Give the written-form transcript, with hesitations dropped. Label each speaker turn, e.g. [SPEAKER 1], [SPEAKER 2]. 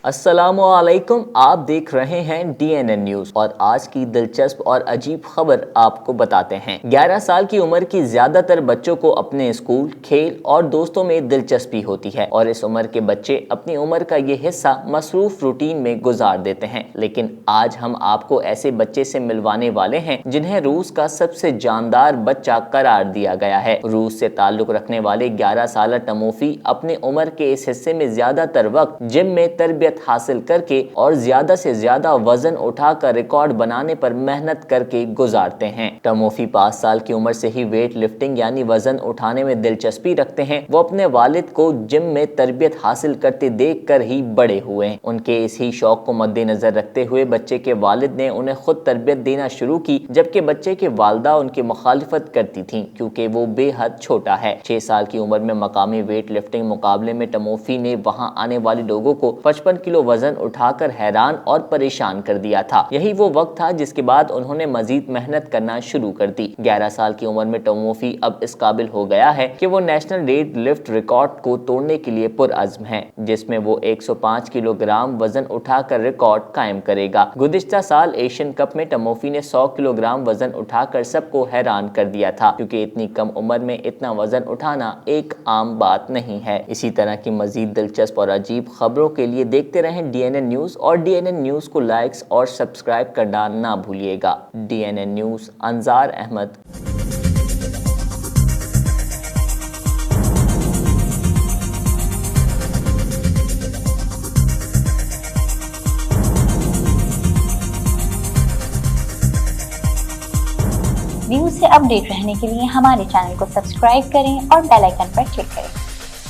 [SPEAKER 1] अस्सलामुअलैकुम, आप देख रहे हैं DNN न्यूज और आज की दिलचस्प और अजीब खबर आपको बताते हैं। 11 साल की उम्र की ज्यादातर बच्चों को अपने स्कूल, खेल और दोस्तों में दिलचस्पी होती है और इस उम्र के बच्चे अपनी उम्र का ये हिस्सा मसरूफ रूटीन में गुजार देते हैं। लेकिन आज हम आपको ऐसे बच्चे से मिलवाने वाले हैं जिन्हें रूस का सबसे जानदार बच्चा करार दिया गया है। रूस से ताल्लुक रखने वाले 11 साल टमोफी अपने उम्र के इस हिस्से में ज्यादातर वक्त जिम में तरबियत हासिल करके और ज्यादा से ज्यादा वजन उठाकर रिकॉर्ड बनाने पर मेहनत करके गुजारते हैं। टमोफी 5 साल की उम्र से ही वेट लिफ्टिंग यानी वजन उठाने में दिलचस्पी रखते हैं। वो अपने वालिद को जिम में तरबियत हासिल करते देखकर ही बड़े हुए। उनके इसी शौक को मद्देनजर रखते हुए बच्चे के वालिद ने उन्हें खुद तरबियत देना शुरू की, जबकि बच्चे के वालदा उनकी मुखालिफत करती थी क्योंकि वो बेहद छोटा है। 6 साल की उम्र में मकामी वेट लिफ्टिंग मुकाबले में टमोफी ने वहां आने वाले लोगों को 55 किलो वजन उठाकर हैरान और परेशान कर दिया था। यही वो वक्त था जिसके बाद उन्होंने मजीद मेहनत करना शुरू कर दी। 11 साल की उम्र में टमोफी अब इस काबिल हो गया है कि वो नेशनल डेड लिफ्ट रिकॉर्ड को तोड़ने के लिए पुरअज़्म है, जिसमें वो 105 किलोग्राम वजन उठाकर रिकॉर्ड कायम करेगा। गुज़िश्ता साल एशियन कप में टमोफी ने 100 किलोग्राम वजन उठाकर सबको हैरान कर दिया था, क्योंकि इतनी कम उम्र में इतना वजन उठाना एक आम बात नहीं है। इसी तरह की मजीद दिलचस्प और अजीब खबरों के लिए देखते रहें DNN न्यूज और DNN न्यूज को लाइक्स और सब्सक्राइब करना ना भूलिएगा। DNN news, Anjar Ahmad.
[SPEAKER 2] News से अपडेट रहने के लिए हमारे चैनल को सब्सक्राइब करें और बेल आइकन पर क्लिक करें।